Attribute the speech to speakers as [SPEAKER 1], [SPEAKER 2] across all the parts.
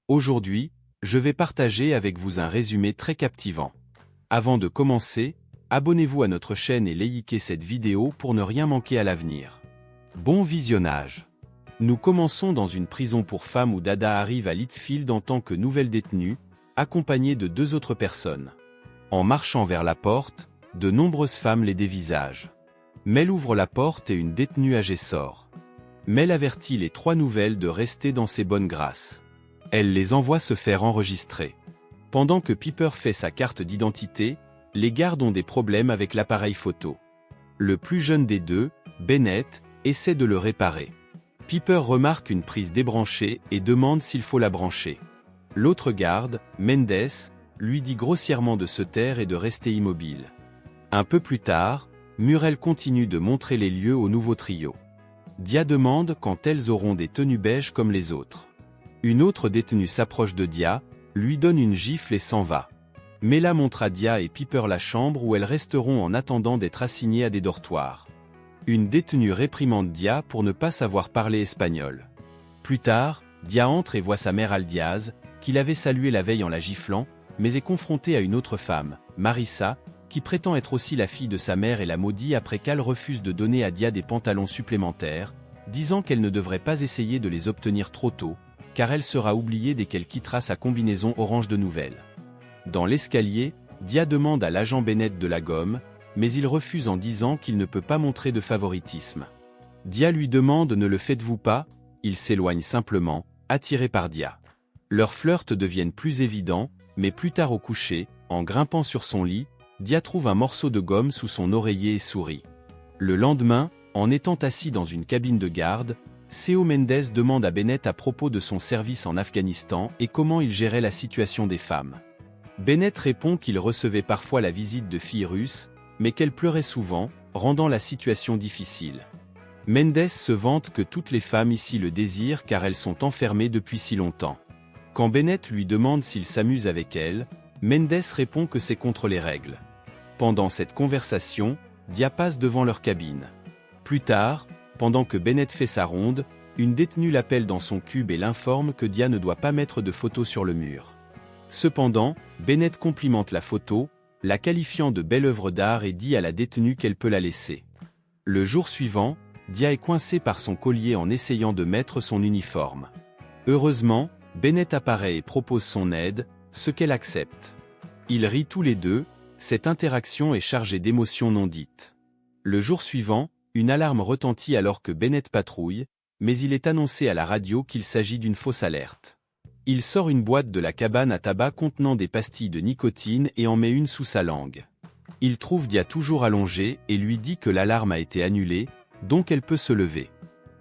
[SPEAKER 1] Aujourd'hui, je vais partager avec vous un résumé très captivant. Avant de commencer, abonnez-vous à notre chaîne et likez cette vidéo pour ne rien manquer à l'avenir. Bon visionnage. Nous commençons dans une prison pour femmes où Dada arrive à Litchfield en tant que nouvelle détenue, accompagnée de 2 autres personnes. En marchant vers la porte, de nombreuses femmes les dévisagent. Mel ouvre la porte et une détenue âgée sort. Mel avertit les 3 nouvelles de rester dans ses bonnes grâces. Elle les envoie se faire enregistrer. Pendant que Piper fait sa carte d'identité, les gardes ont des problèmes avec l'appareil photo. Le plus jeune des deux, Bennett, essaie de le réparer. Piper remarque une prise débranchée et demande s'il faut la brancher. L'autre garde, Mendes, lui dit grossièrement de se taire et de rester immobile. Un peu plus tard, Muriel continue de montrer les lieux au nouveau trio. Dia demande quand elles auront des tenues beiges comme les autres. Une autre détenue s'approche de Dia, lui donne une gifle et s'en va. Mela montre à Dia et Piper la chambre où elles resteront en attendant d'être assignées à des dortoirs. Une détenue réprimande Dia pour ne pas savoir parler espagnol. Plus tard, Dia entre et voit sa mère Aldiaz, qu'il avait saluée la veille en la giflant, mais est confrontée à une autre femme, Marissa, qui prétend être aussi la fille de sa mère et la maudit après qu'elle refuse de donner à Dia des pantalons supplémentaires, disant qu'elle ne devrait pas essayer de les obtenir trop tôt, car elle sera oubliée dès qu'elle quittera sa combinaison orange de nouvelles. Dans l'escalier, Dia demande à l'agent Bennett de la gomme, mais il refuse en disant qu'il ne peut pas montrer de favoritisme. Dia lui demande « Ne le faites-vous pas ?» Il s'éloigne simplement, attiré par Dia. Leurs flirts deviennent plus évidents, mais plus tard au coucher, en grimpant sur son lit, Dia trouve un morceau de gomme sous son oreiller et sourit. Le lendemain, en étant assis dans une cabine de garde, Seo Mendes demande à Bennett à propos de son service en Afghanistan et comment il gérait la situation des femmes. Bennett répond qu'il recevait parfois la visite de filles russes, mais qu'elles pleuraient souvent, rendant la situation difficile. Mendes se vante que toutes les femmes ici le désirent car elles sont enfermées depuis si longtemps. Quand Bennett lui demande s'il s'amuse avec elles, Mendes répond que c'est contre les règles. Pendant cette conversation, Dia passe devant leur cabine. Plus tard, pendant que Bennett fait sa ronde, une détenue l'appelle dans son cube et l'informe que Dia ne doit pas mettre de photo sur le mur. Cependant, Bennett complimente la photo, la qualifiant de belle œuvre d'art et dit à la détenue qu'elle peut la laisser. Le jour suivant, Dia est coincée par son collier en essayant de mettre son uniforme. Heureusement, Bennett apparaît et propose son aide, ce qu'elle accepte. Ils rient tous les deux, cette interaction est chargée d'émotions non dites. Le jour suivant, une alarme retentit alors que Bennett patrouille, mais il est annoncé à la radio qu'il s'agit d'une fausse alerte. Il sort une boîte de la cabane à tabac contenant des pastilles de nicotine et en met une sous sa langue. Il trouve Dia toujours allongée et lui dit que l'alarme a été annulée, donc elle peut se lever.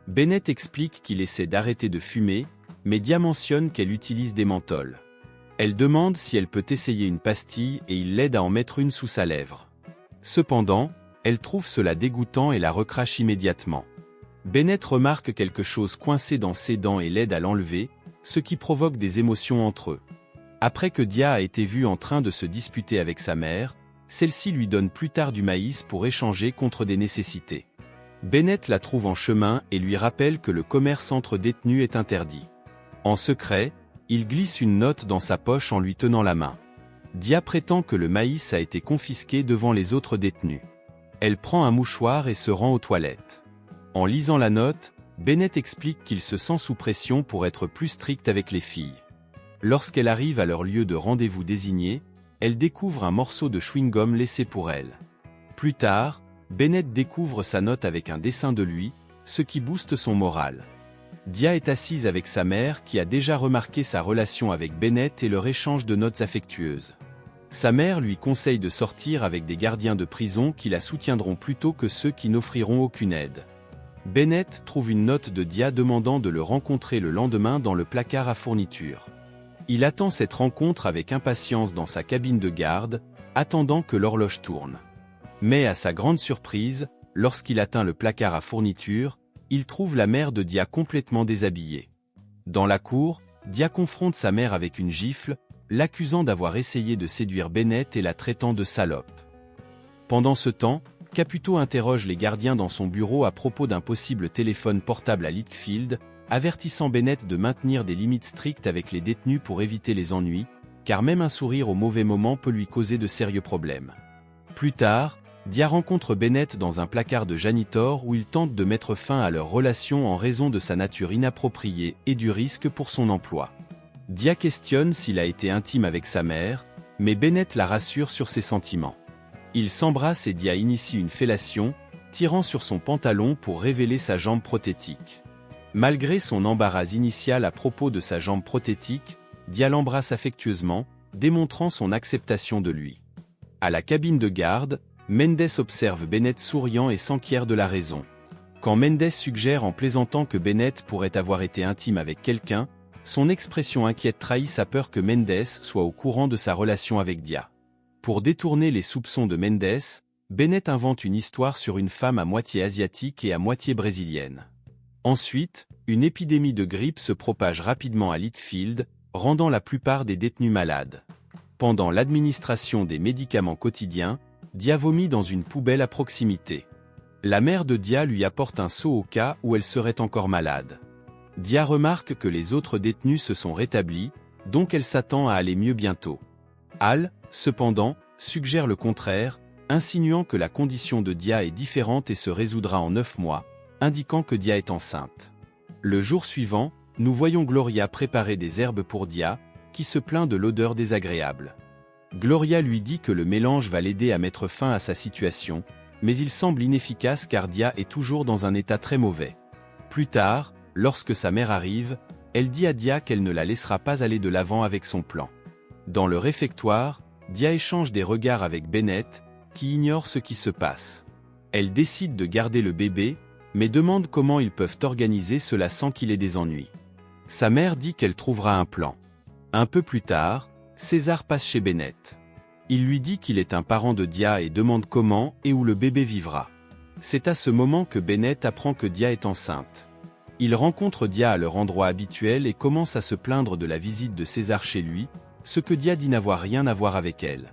[SPEAKER 1] Bennett explique qu'il essaie d'arrêter de fumer, mais Dia mentionne qu'elle utilise des menthols. Elle demande si elle peut essayer une pastille et il l'aide à en mettre une sous sa lèvre. Cependant, elle trouve cela dégoûtant et la recrache immédiatement. Bennett remarque quelque chose coincé dans ses dents et l'aide à l'enlever, ce qui provoque des émotions entre eux. Après que Dia a été vue en train de se disputer avec sa mère, celle-ci lui donne plus tard du maïs pour échanger contre des nécessités. Bennett la trouve en chemin et lui rappelle que le commerce entre détenus est interdit. En secret, il glisse une note dans sa poche en lui tenant la main. Dia prétend que le maïs a été confisqué devant les autres détenus. Elle prend un mouchoir et se rend aux toilettes. En lisant la note, Bennett explique qu'il se sent sous pression pour être plus strict avec les filles. Lorsqu'elle arrive à leur lieu de rendez-vous désigné, elle découvre un morceau de chewing-gum laissé pour elle. Plus tard, Bennett découvre sa note avec un dessin de lui, ce qui booste son moral. Dia est assise avec sa mère qui a déjà remarqué sa relation avec Bennett et leur échange de notes affectueuses. Sa mère lui conseille de sortir avec des gardiens de prison qui la soutiendront plutôt que ceux qui n'offriront aucune aide. Bennett trouve une note de Dia demandant de le rencontrer le lendemain dans le placard à fournitures. Il attend cette rencontre avec impatience dans sa cabine de garde, attendant que l'horloge tourne. Mais à sa grande surprise, lorsqu'il atteint le placard à fournitures, il trouve la mère de Dia complètement déshabillée. Dans la cour, Dia confronte sa mère avec une gifle, l'accusant d'avoir essayé de séduire Bennett et la traitant de salope. Pendant ce temps, Caputo interroge les gardiens dans son bureau à propos d'un possible téléphone portable à Litchfield, avertissant Bennett de maintenir des limites strictes avec les détenus pour éviter les ennuis, car même un sourire au mauvais moment peut lui causer de sérieux problèmes. Plus tard, Dia rencontre Bennett dans un placard de janitor où il tente de mettre fin à leur relation en raison de sa nature inappropriée et du risque pour son emploi. Dia questionne s'il a été intime avec sa mère, mais Bennett la rassure sur ses sentiments. Ils s'embrassent et Dia initie une fellation, tirant sur son pantalon pour révéler sa jambe prothétique. Malgré son embarras initial à propos de sa jambe prothétique, Dia l'embrasse affectueusement, démontrant son acceptation de lui. À la cabine de garde, Mendes observe Bennett souriant et s'enquiert de la raison. Quand Mendes suggère en plaisantant que Bennett pourrait avoir été intime avec quelqu'un, son expression inquiète trahit sa peur que Mendes soit au courant de sa relation avec Dia. Pour détourner les soupçons de Mendes, Bennett invente une histoire sur une femme à moitié asiatique et à moitié brésilienne. Ensuite, une épidémie de grippe se propage rapidement à Litchfield, rendant la plupart des détenus malades. Pendant l'administration des médicaments quotidiens, Dia vomit dans une poubelle à proximité. La mère de Dia lui apporte un seau au cas où elle serait encore malade. Dia remarque que les autres détenus se sont rétablis, donc elle s'attend à aller mieux bientôt. Al, cependant, suggère le contraire, insinuant que la condition de Dia est différente et se résoudra en 9 mois, indiquant que Dia est enceinte. Le jour suivant, nous voyons Gloria préparer des herbes pour Dia, qui se plaint de l'odeur désagréable. Gloria lui dit que le mélange va l'aider à mettre fin à sa situation, mais il semble inefficace car Dia est toujours dans un état très mauvais. Plus tard, lorsque sa mère arrive, elle dit à Dia qu'elle ne la laissera pas aller de l'avant avec son plan. Dans le réfectoire, Dia échange des regards avec Bennett, qui ignore ce qui se passe. Elle décide de garder le bébé, mais demande comment ils peuvent organiser cela sans qu'il ait des ennuis. Sa mère dit qu'elle trouvera un plan. Un peu plus tard, César passe chez Bennett. Il lui dit qu'il est un parent de Dia et demande comment et où le bébé vivra. C'est à ce moment que Bennett apprend que Dia est enceinte. Il rencontre Dia à leur endroit habituel et commence à se plaindre de la visite de César chez lui, ce que Dia dit n'avoir rien à voir avec elle.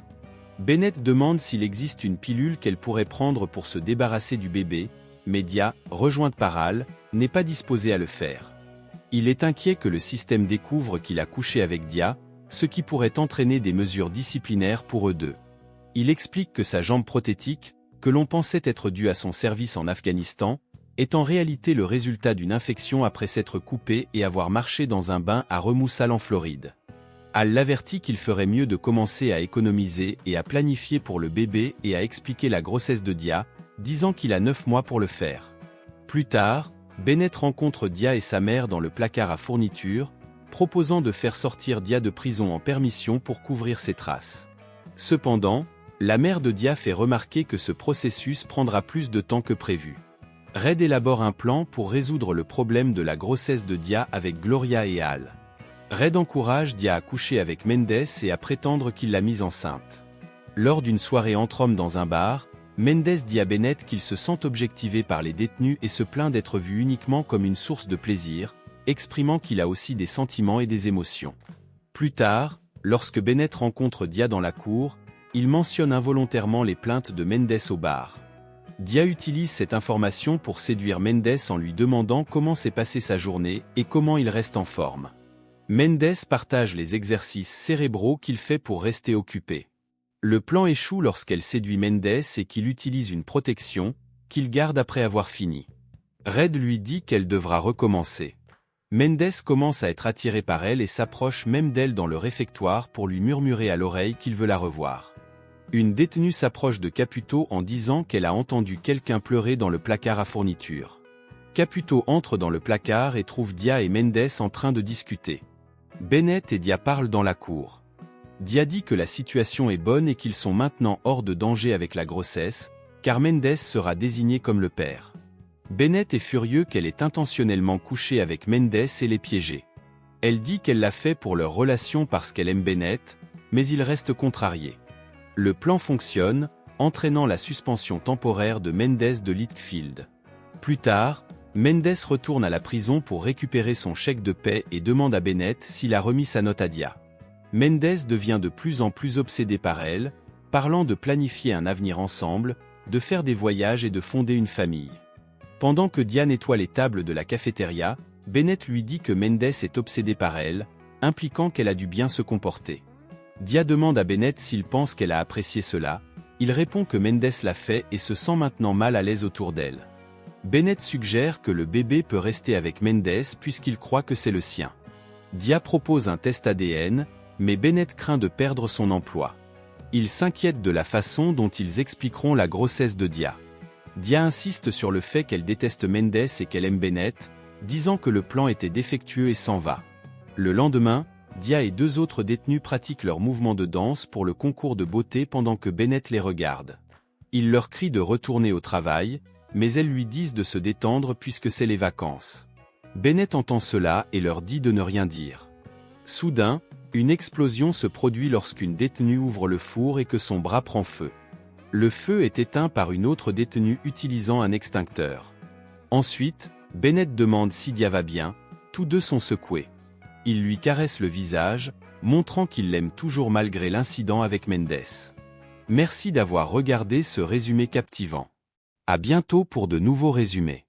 [SPEAKER 1] Bennett demande s'il existe une pilule qu'elle pourrait prendre pour se débarrasser du bébé, mais Dia, rejointe par Al, n'est pas disposée à le faire. Il est inquiet que le système découvre qu'il a couché avec Dia, ce qui pourrait entraîner des mesures disciplinaires pour eux deux. Il explique que sa jambe prothétique, que l'on pensait être due à son service en Afghanistan, est en réalité le résultat d'une infection après s'être coupé et avoir marché dans un bain à Remoussal en Floride. Al l'avertit qu'il ferait mieux de commencer à économiser et à planifier pour le bébé et à expliquer la grossesse de Dia, disant qu'il a 9 mois pour le faire. Plus tard, Bennett rencontre Dia et sa mère dans le placard à fournitures, proposant de faire sortir Dia de prison en permission pour couvrir ses traces. Cependant, la mère de Dia fait remarquer que ce processus prendra plus de temps que prévu. Red élabore un plan pour résoudre le problème de la grossesse de Dia avec Gloria et Al. Red encourage Dia à coucher avec Mendes et à prétendre qu'il l'a mise enceinte. Lors d'une soirée entre hommes dans un bar, Mendes dit à Bennett qu'il se sent objectivé par les détenus et se plaint d'être vu uniquement comme une source de plaisir, exprimant qu'il a aussi des sentiments et des émotions. Plus tard, lorsque Bennett rencontre Dia dans la cour, il mentionne involontairement les plaintes de Mendes au bar. Dia utilise cette information pour séduire Mendes en lui demandant comment s'est passée sa journée et comment il reste en forme. Mendes partage les exercices cérébraux qu'il fait pour rester occupé. Le plan échoue lorsqu'elle séduit Mendes et qu'il utilise une protection, qu'il garde après avoir fini. Red lui dit qu'elle devra recommencer. Mendes commence à être attiré par elle et s'approche même d'elle dans le réfectoire pour lui murmurer à l'oreille qu'il veut la revoir. Une détenue s'approche de Caputo en disant qu'elle a entendu quelqu'un pleurer dans le placard à fournitures. Caputo entre dans le placard et trouve Dia et Mendes en train de discuter. Bennett et Dia parlent dans la cour. Dia dit que la situation est bonne et qu'ils sont maintenant hors de danger avec la grossesse, car Mendes sera désigné comme le père. Bennett est furieux qu'elle ait intentionnellement couché avec Mendes et les piégé. Elle dit qu'elle l'a fait pour leur relation parce qu'elle aime Bennett, mais il reste contrarié. Le plan fonctionne, entraînant la suspension temporaire de Mendes de Litchfield. Plus tard, Mendes retourne à la prison pour récupérer son chèque de paie et demande à Bennett s'il a remis sa note à Dia. Mendes devient de plus en plus obsédé par elle, parlant de planifier un avenir ensemble, de faire des voyages et de fonder une famille. Pendant que Dia nettoie les tables de la cafétéria, Bennett lui dit que Mendes est obsédé par elle, impliquant qu'elle a dû bien se comporter. Dia demande à Bennett s'il pense qu'elle a apprécié cela, il répond que Mendes l'a fait et se sent maintenant mal à l'aise autour d'elle. Bennett suggère que le bébé peut rester avec Mendes puisqu'il croit que c'est le sien. Dia propose un test ADN, mais Bennett craint de perdre son emploi. Il s'inquiète de la façon dont ils expliqueront la grossesse de Dia. Dia insiste sur le fait qu'elle déteste Mendes et qu'elle aime Bennett, disant que le plan était défectueux et s'en va. Le lendemain, Dia et 2 autres détenus pratiquent leurs mouvements de danse pour le concours de beauté pendant que Bennett les regarde. Il leur crie de retourner au travail, mais elles lui disent de se détendre puisque c'est les vacances. Bennett entend cela et leur dit de ne rien dire. Soudain, une explosion se produit lorsqu'une détenue ouvre le four et que son bras prend feu. Le feu est éteint par une autre détenue utilisant un extincteur. Ensuite, Bennett demande si Dia va bien, tous deux sont secoués. Il lui caresse le visage, montrant qu'il l'aime toujours malgré l'incident avec Mendes. Merci d'avoir regardé ce résumé captivant. À bientôt pour de nouveaux résumés.